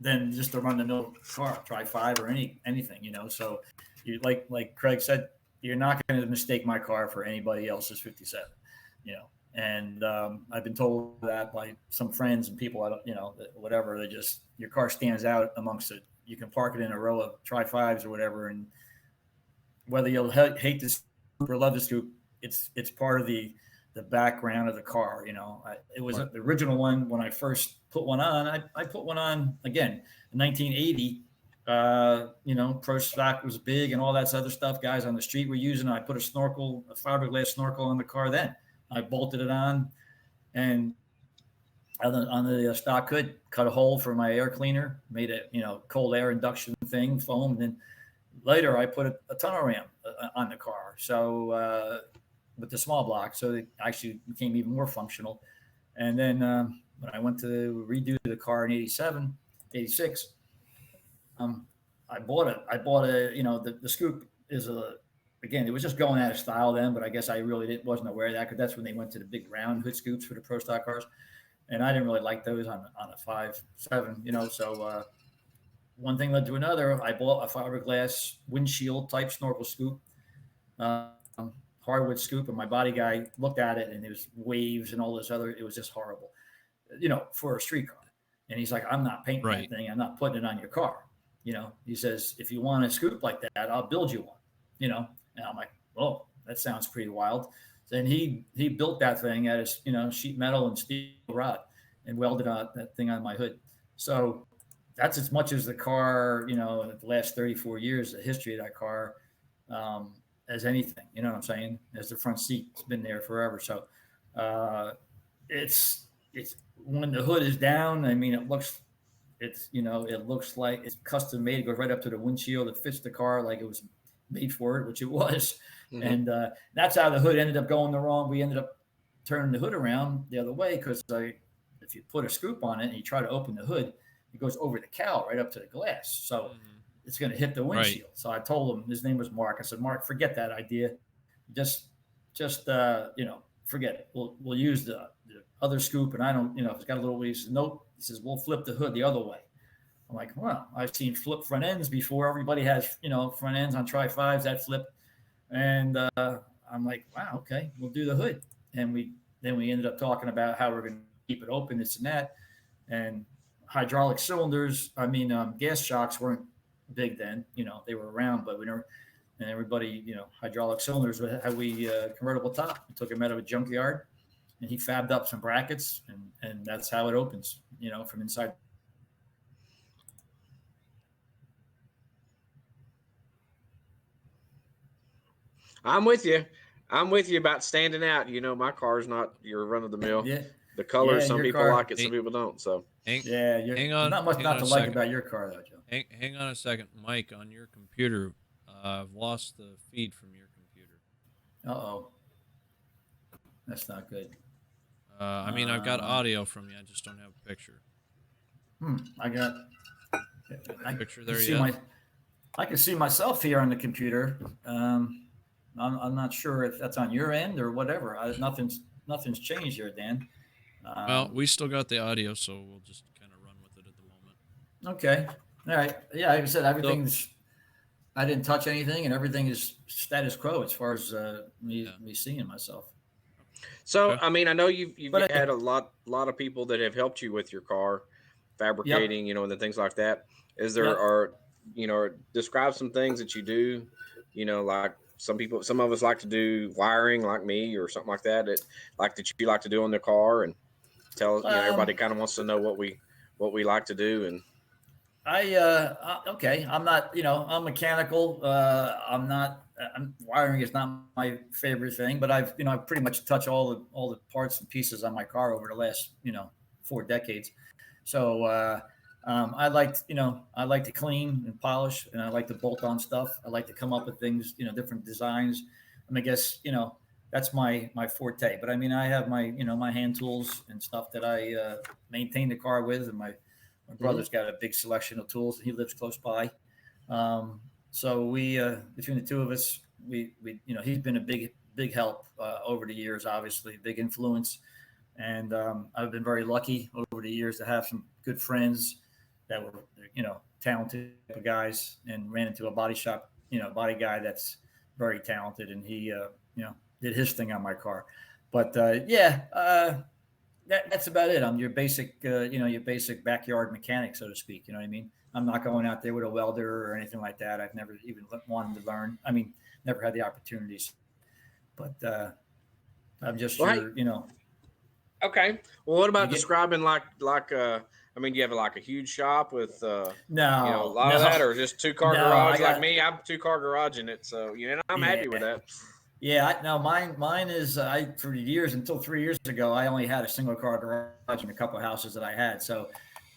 than just to run the mill car, try 5 or anything, So you like Craig said, you're not going to mistake my car for anybody else's 57, And I've been told that by some friends and people. Whatever. They just, your car stands out amongst it. You can park it in a row of tri-5s or whatever, and whether you'll hate this or love this scoop, it's part of the background of the car. It was the original one when I first put one on. I put one on again in 1980. Pro stock was big and all that other stuff. Guys on the street were using it. I put a fiberglass snorkel on the car. Then I bolted it on, and on the stock hood, cut a hole for my air cleaner, made a cold air induction thing, foam. And then later I put a tunnel ram on the car. So with the small block, so it actually became even more functional. And then when I went to redo the car in 86, I bought a, the scoop is again, it was just going out of style then, but I guess I really wasn't aware of that, because that's when they went to the big round hood scoops for the pro stock cars. And I didn't really like those on a 5.7, so one thing led to another. I bought a fiberglass windshield type snorkel scoop, hardwood scoop, and my body guy looked at it and it was waves and all this other, it was just horrible, for a street car. And he's like, I'm not painting that thing. I'm not putting it on your car. He says, if you want a scoop like that, I'll build you one, and I'm like, oh, that sounds pretty wild. Then he built that thing out of, sheet metal and steel rod and welded out that thing on my hood. So that's as much as the car, the last 34 years, the history of that car, as anything, you know what I'm saying? As the front seat's been there forever. So it's when the hood is down, I mean, it looks like it's custom made. It goes right up to the windshield. It fits the car like it was made for it, which it was. Mm-hmm. And that's how the hood ended up going the wrong. We ended up turn the hood around the other way because if you put a scoop on it and you try to open the hood, it goes over the cowl right up to the glass. So it's going to hit the windshield. Right. So I told him, his name was Mark. I said, Mark, forget that idea. Just forget it. We'll use the other scoop. And I don't, if it's got a little way, he says, nope. He says, we'll flip the hood the other way. I'm like, well, I've seen flip front ends before. Everybody has, front ends on Tri-5s that flip. And I'm like, wow, okay, we'll do the hood. And we ended up talking about how we're going to keep it open, this and that. And hydraulic cylinders, gas shocks weren't big then. They were around, but we never. And everybody, hydraulic cylinders had convertible top. We took him out of a junkyard, and he fabbed up some brackets, and that's how it opens. From inside. I'm with you. I'm with you about standing out. My car's not your run of the mill. Yeah. The colors, some people like it, some people don't. So hang on. Not much not to like about your car, though, Joe. Hang on a second, Mike. On your computer, I've lost the feed from your computer. Uh-oh. That's not good. I've got audio from you. I just don't have a picture. I got a picture there yet? I can see myself here on the computer. I'm not sure if that's on your end or whatever. Nothing's changed here, Dan. Well, we still got the audio, so we'll just kind of run with it at the moment. Okay. All right. Yeah, like I said, everything's. I didn't touch anything, and everything is status quo as far as me seeing myself. So, okay. I know you've had a lot of people that have helped you with your car, fabricating, and the things like that. Is there describe some things that you do, like some of us like to do wiring, like me, or something like that. That you like to do on the car, and tell everybody kind of wants to know what we like to do. And okay, I'm not, I'm mechanical. Wiring is not my favorite thing, but I've pretty much touched all the parts and pieces on my car over the last 4 decades. So I like to clean and polish, and I like to bolt on stuff. I like to come up with things, different designs. I guess that's my forte. But I have my my hand tools and stuff that I maintain the car with, and my brother's got a big selection of tools, and he lives close by. So we between the two of us, we he's been a big help over the years. Obviously, big influence, and I've been very lucky over the years to have some good friends that were talented guys, and ran into a body shop body guy that's very talented, and he did his thing on my car. But that's about it. I'm your basic your basic backyard mechanic, so to speak. You know what I mean? I'm not going out there with a welder or anything like that. I've never even wanted to learn. Never had the opportunities. But I'm just Okay. Well, what about describing like do you have like a huge shop with a lot of that, or just 2-car garage like me? I have a 2-car garage in it, so I'm happy with that. Yeah, mine is for years, until 3 years ago, I only had a single car garage in a couple of houses that I had. So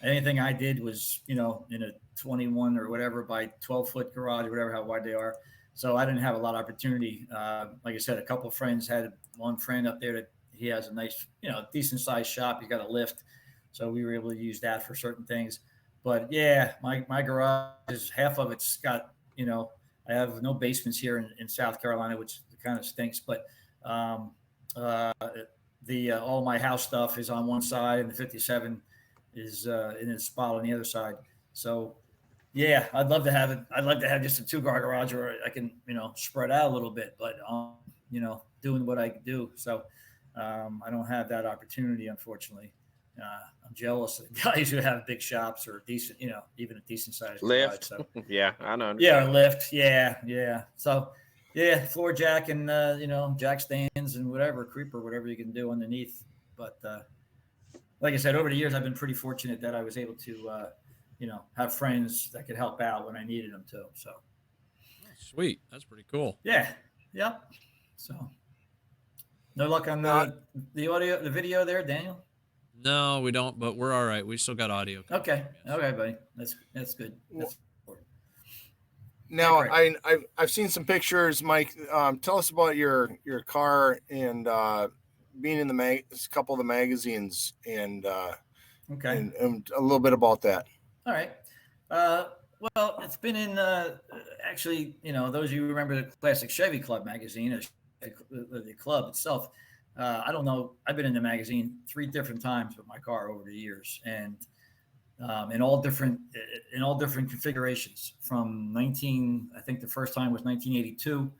anything I did was, in a 21 or whatever by 12-foot garage, whatever, how wide they are. So I didn't have a lot of opportunity. Like I said, a couple of friends had one friend up there that he has a nice, decent sized shop. He's got a lift. So we were able to use that for certain things. But yeah, my garage is, half of it's got, I have no basements here in South Carolina, which kind of stinks, but all my house stuff is on one side, and the 57 is in a spot on the other side. So yeah, I'd love to have it. I'd like to have just a 2-car garage where I can, spread out a little bit, but doing what I do. So I don't have that opportunity, unfortunately. I'm jealous of the guys who have big shops or decent, even a decent sized lift. Garage, so. Yeah, I know. Yeah, lift. Yeah. So yeah, floor jack and jack stands and whatever, creeper, whatever you can do underneath. But like I said, over the years, I've been pretty fortunate that I was able to have friends that could help out when I needed them to. So sweet, that's pretty cool. Yeah. Yep. So no luck on the audio, the video there, Daniel. No, we don't, but we're all right. We still got audio. Okay. Okay, buddy. That's good. Now, I've seen some pictures, Mike. Tell us about your car and being in a couple of the magazines and Okay. and a little bit about that. All right. Well, it's been in actually, those of you who remember the classic Chevy Club magazine, the club itself. I don't know. I've been in the magazine 3 different times with my car over the years, and in all different configurations. From I think the first time was 1982.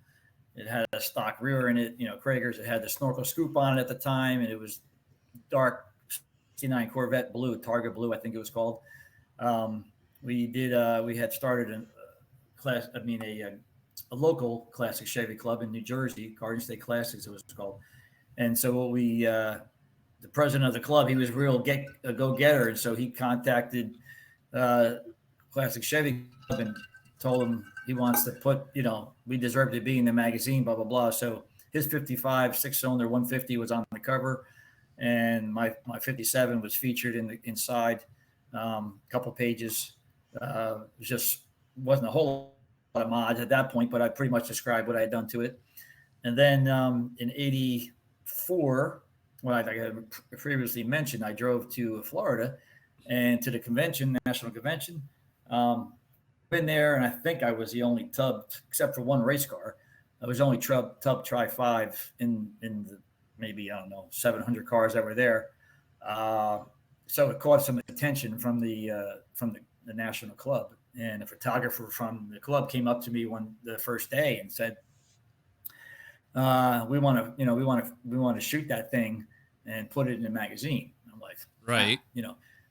It had a stock rear in it, Krager's. It had the snorkel scoop on it at the time, and it was dark 69 Corvette blue, Targa blue, I think it was called. We had started a local classic Chevy club in New Jersey, Garden State Classics, it was called. And so the president of the club, he was real go-getter, and so he contacted Classic Chevy Club and told him he wants to put, we deserve to be in the magazine, blah, blah, blah. So his 55 6-cylinder 150 was on the cover, and my 57 was featured inside. Couple pages. Just wasn't a whole lot of mods at that point, but I pretty much described what I had done to it. And then in 84, like I previously mentioned, I drove to Florida and to the national convention. Been there, and I think I was the only tub, except for one race car. I was only tub Tri-5 in the maybe, I don't know, 700 cars that were there. So it caught some attention from the national club, and a photographer from the club came up to me the first day and said, "We want to shoot that thing and put it in the magazine." And I'm like, right,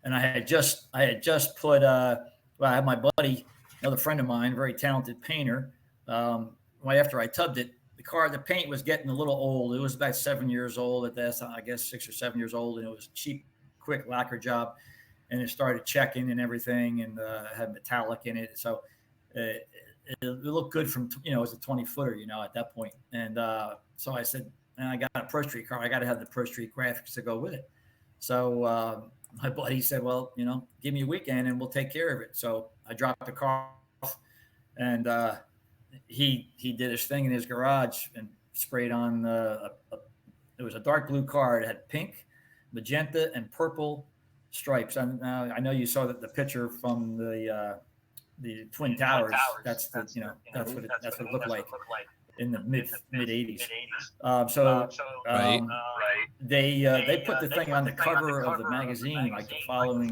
and I had just put I had my buddy, another friend of mine, very talented painter. Right after I tubbed it, the paint was getting a little old. It was about 7 years old at that, I guess 6 or 7 years old, and it was cheap, quick lacquer job, and it started checking and everything, and had metallic in it. So it looked good from, it was a 20-footer, at that point. And so I said, and I got a Pro Street car. I got to have the Pro Street graphics to go with it. So my buddy said, well, give me a weekend and we'll take care of it. So I dropped the car off, and he did his thing in his garage and sprayed on it was a dark blue car. It had pink, magenta, and purple stripes. And I know you saw the picture from the Twin Towers. That's what it looked like in the mid 80s. They put the thing on the cover of the magazine like the following.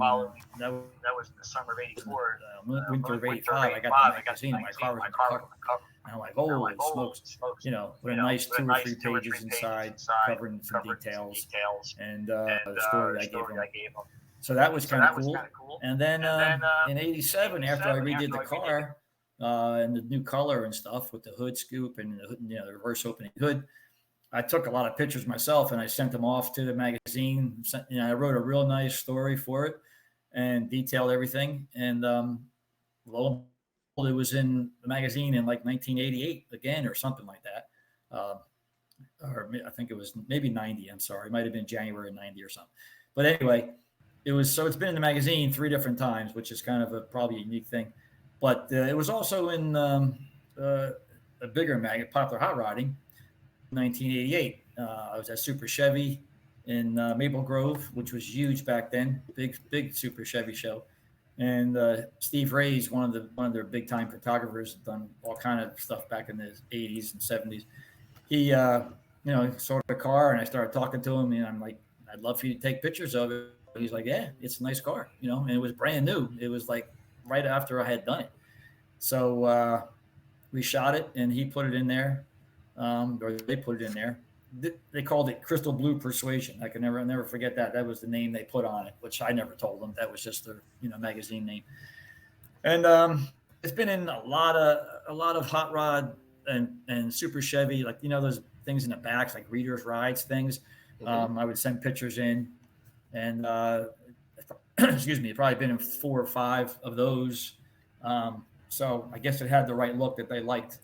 That was the summer of '84, winter of '85. I got the magazine. My car was on the cover. And I'm like, holy smokes! With a nice 2 or 3 pages inside, covering some details and the story I gave them. So that was kind of cool. And then in '87, after I redid the car and the new color and stuff with the hood scoop and the reverse opening hood, I took a lot of pictures myself and I sent them off to the magazine. I wrote a real nice story for it and detailed everything. And lo and behold, it was in the magazine in like 1988 again or something like that. Or I think it was maybe 90. I'm sorry. It might have been January 90 or something. But anyway, it's been in the magazine 3 different times, which is kind of probably a unique thing. But it was also in a bigger magazine, Popular Hot Rodding, 1988. I was at Super Chevy in Maple Grove, which was huge back then, big Super Chevy show. And Steve Ray's one of their big time photographers, done all kind of stuff back in the 80s and 70s. He saw the car, and I started talking to him, and I'm like, I'd love for you to take pictures of it. He's like, yeah, it's a nice car, and it was brand new. It was like right after I had done it. So we shot it, and he put it in there, or they put it in there. They called it Crystal Blue Persuasion. I can never forget that. That was the name they put on it, which I never told them. That was just their magazine name. And it's been in a lot of hot rod and Super Chevy, like those things in the backs, like readers' rides things. I would send pictures in, and excuse me, probably been in 4 or 5 of those. So I guess it had the right look that they liked.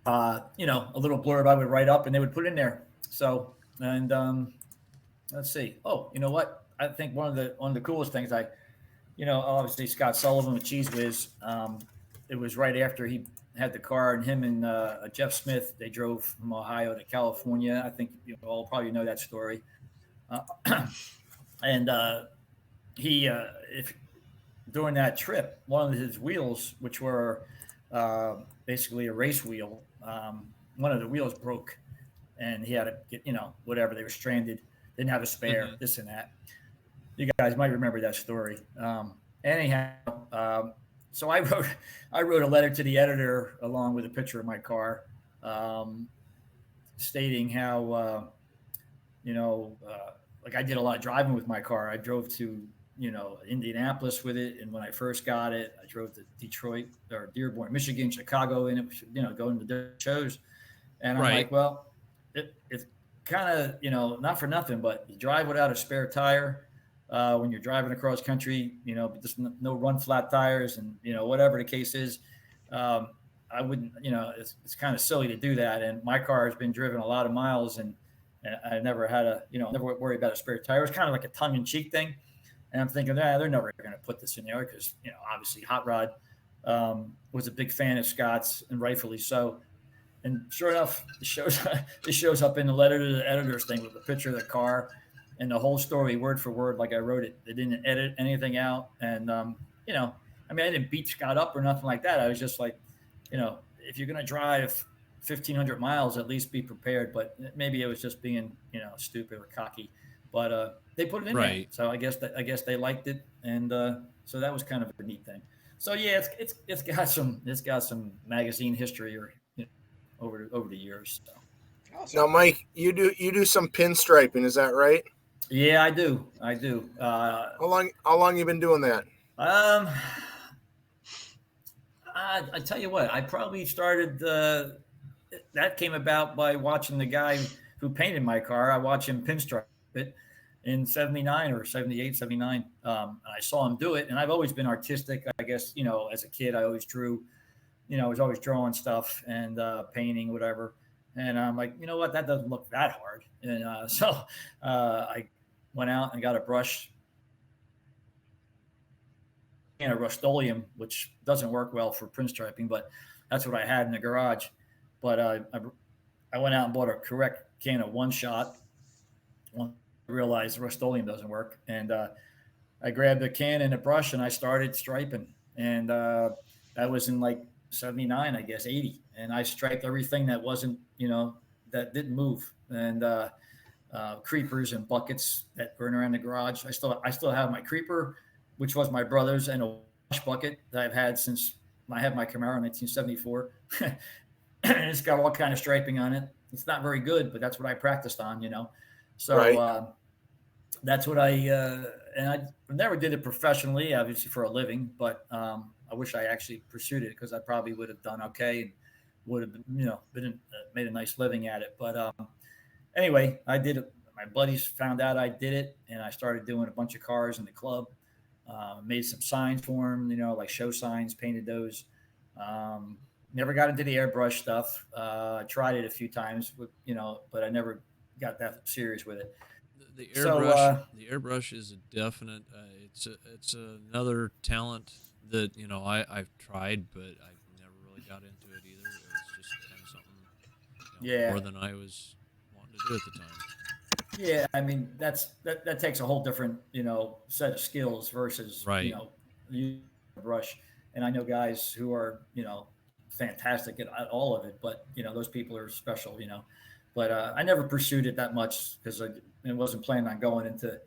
A little blurb I would write up and they would put in there. So, and let's see. Oh, you know what? I think one of the coolest things obviously Scott Sullivan with Cheese Whiz. It was right after he had the car, and him and Jeff Smith, they drove from Ohio to California. I think you all probably know that story. And he, if during that trip, one of his wheels, which were basically a race wheel, one of the wheels broke, and he had to get, whatever, they were stranded, didn't have a spare, this and that. You guys might remember that story. Anyhow, so I wrote a letter to the editor along with a picture of my car, stating how, like I did a lot of driving with my car. I drove to, Indianapolis with it. And when I first got it, I drove to Detroit or Dearborn, Michigan, Chicago in it, going to different shows. And I'm like, well, it's kind of, not for nothing, but you drive without a spare tire. When you're driving across country, just no run flat tires and, whatever the case is, I wouldn't, it's kind of silly to do that. And my car has been driven a lot of miles and I never had never worry about a spare tire. It was kind of like a tongue in cheek thing. And I'm thinking, they're never going to put this in there because, obviously Hot Rod was a big fan of Scott's, and rightfully so. And sure enough, it shows up in the letter to the editor's thing with a picture of the car and the whole story word for word like I wrote it. They didn't edit anything out. And, I didn't beat Scott up or nothing like that. I was just like, if you're going to drive 1,500 miles, at least be prepared. But maybe it was just being, stupid or cocky. But they put it in there. So I guess they liked it. And so that was kind of a neat thing. So, yeah, it's got some magazine history or over the years. So. Awesome. Now, Mike, you do some pinstriping, is that right? Yeah, I do. How long you been doing that? I tell you what, I probably started. That came about by watching the guy who painted my car. I watched him pinstripe it in 79 or 78, 79. I saw him do it, and I've always been artistic. I guess, as a kid, I always drew. I was always drawing stuff and painting, whatever. And I'm like, you know what? That doesn't look that hard. And so I went out and got a brush and a Rust-Oleum, which doesn't work well for pinstriping, but that's what I had in the garage. But I went out and bought a correct can of One Shot. I realized Rust-Oleum doesn't work. And I grabbed a can and a brush and I started striping. And that was in like 79, I guess, 80. And I striped everything that wasn't, that didn't move. And creepers and buckets that burn around the garage. I still have my creeper, which was my brother's, and a wash bucket that I've had since I had my Camaro in 1974. It's got all kind of striping on it. It's not very good, but that's what I practiced on, So right. That's what and I never did it professionally, obviously for a living, but I wish I actually pursued it because I probably would have done okay and would have been, made a nice living at it. But anyway, I did it. My buddies found out I did it, and I started doing a bunch of cars in the club. Made some signs for them, like show signs, painted those. Never got into the airbrush stuff. Tried it a few times, but I never got that serious with it. The airbrush is a definite. It's another talent that I've tried, but I've never really got into it either. It was just kind of something, more than I was wanting to do at the time. Yeah, I mean that takes a whole different set of skills versus you brush. And I know guys who are fantastic at all of it, but those people are special. But I never pursued it that much because I wasn't planning on going into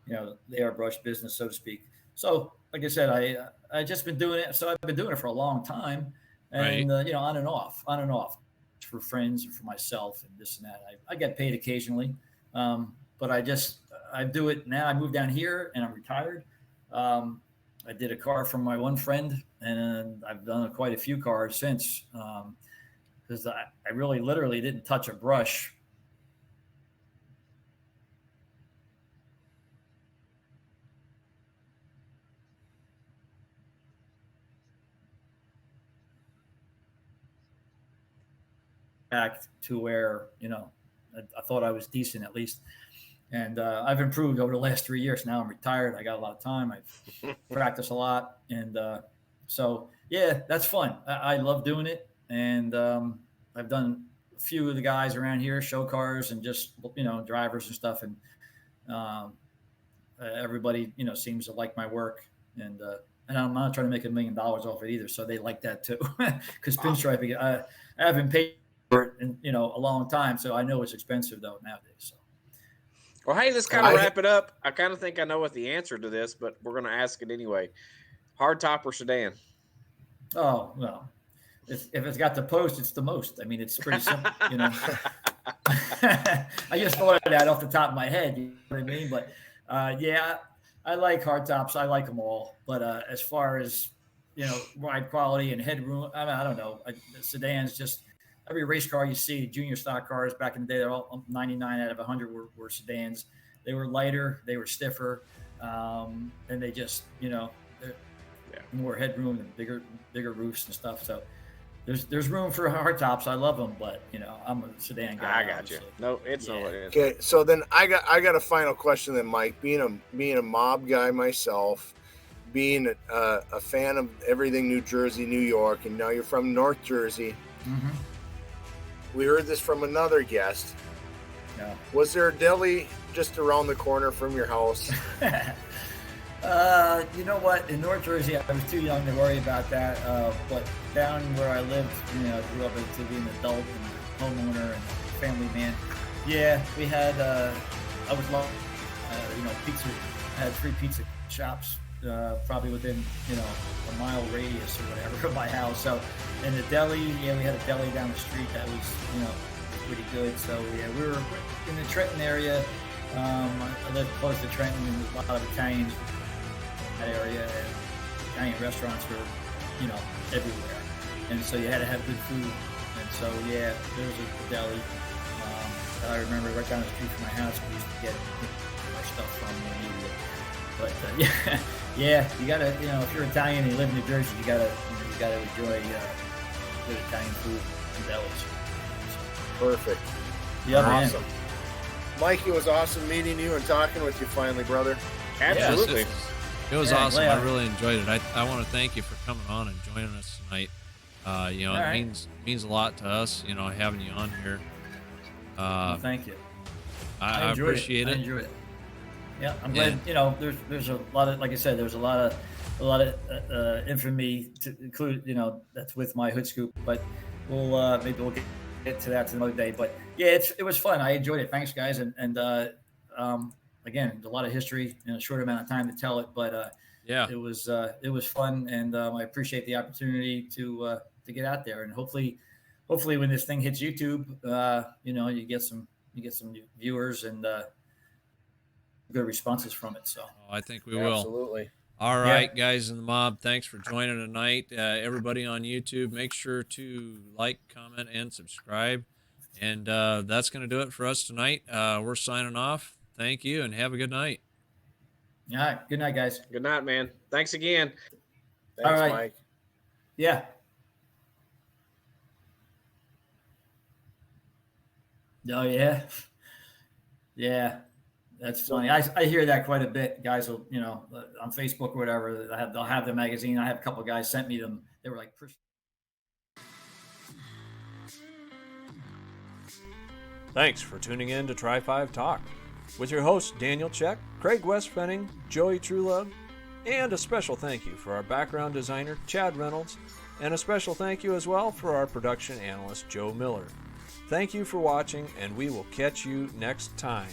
the airbrush business, so to speak. So like I said, I just been doing it. So I've been doing it for a long time, and on and off for friends or for myself and this and that. I get paid occasionally. But I do it now. I moved down here and I'm retired. I did a car from my one friend, and I've done quite a few cars since, because I really literally didn't touch a brush. Back to where, I thought I was decent at least. And I've improved over the last 3 years. Now I'm retired. I got a lot of time. I practice a lot. And so, yeah, that's fun. I love doing it. and I've done a few of the guys around here, show cars and just drivers and stuff, and everybody seems to like my work, and I'm not trying to make $1 million off it either, so they like that too. Because pinstriping, I haven't paid for it in a long time, so I know it's expensive though nowadays. So. Well, hey, let's kind of wrap it up. I kind of think I know what the answer to this, but we're going to ask it anyway. Hardtop or sedan? Oh, well, if it's got the post, it's the most. I mean, it's pretty simple, I just thought of that off the top of my head, you know what I mean? But yeah, I like hardtops. I like them all. But as far as, ride quality and headroom, I don't know. Sedans, just every race car you see, junior stock cars back in the day, they're all 99 out of 100 were sedans. They were lighter, they were stiffer, and they just, more headroom and bigger roofs and stuff. So there's room for hardtops. I love them, but I'm a sedan guy. I got obviously. you. No, it's not. Okay, so then I got a final question then, Mike. Being a mob guy myself, being a fan of everything New Jersey, New York, and now you're from North Jersey. Mm-hmm. We heard this from another guest. Yeah. Was there a deli just around the corner from your house? You know what? In North Jersey, I was too young to worry about that. But down where I lived, I grew up to be an adult and homeowner and family man. Yeah, we had. I was long. Pizza. I had 3 pizza shops, probably within a mile radius or whatever of my house. So, and the deli, we had a deli down the street that was pretty good. So yeah, we were in the Trenton area. I lived close to Trenton, and there's a lot of Italians in that area, and Italian restaurants were, everywhere. And so you had to have good food. And so, yeah, there was a deli that I remember right down the street from my house. We used to get our stuff from when we needed it. But yeah, you gotta, if you're Italian and you live in New Jersey, you gotta enjoy good Italian food and delis. Perfect. Yeah, awesome. Man. Mike, it was awesome meeting you and talking with you finally, brother. Absolutely. Yes, it was awesome. I really enjoyed it. I want to thank you for coming on and joining us tonight. It means a lot to us, having you on here. Well, thank you. I appreciate it. I enjoyed it. Yeah, I'm glad. There's a lot of, like I said, there's a lot of infamy to include. That's with my hood scoop, but maybe we'll get to that another day. But yeah, it was fun. I enjoyed it. Thanks, guys, and again, there's a lot of history in a short amount of time to tell it. But it was fun, and I appreciate the opportunity to get out there, and hopefully when this thing hits YouTube, you get some viewers and good responses from it. So I think we will. Absolutely. All right, guys in the mob, thanks for joining tonight. Everybody on YouTube, make sure to like, comment, and subscribe. And that's going to do it for us tonight. We're signing off. Thank you, and have a good night. All right. Good night, guys. Good night, man. Thanks again. Thanks, all right. Mike. Yeah. Oh, yeah. Yeah. That's funny. I hear that quite a bit. Guys will, on Facebook or whatever, they'll have the magazine. I have a couple of guys sent me them. They were like, thanks for tuning in to Try 5 Talk with your hosts Daniel Check, Craig Westpenning, Joey Truelove, and a special thank you for our background designer Chad Reynolds, and a special thank you as well for our production analyst Joe Miller. Thank you for watching, and we will catch you next time.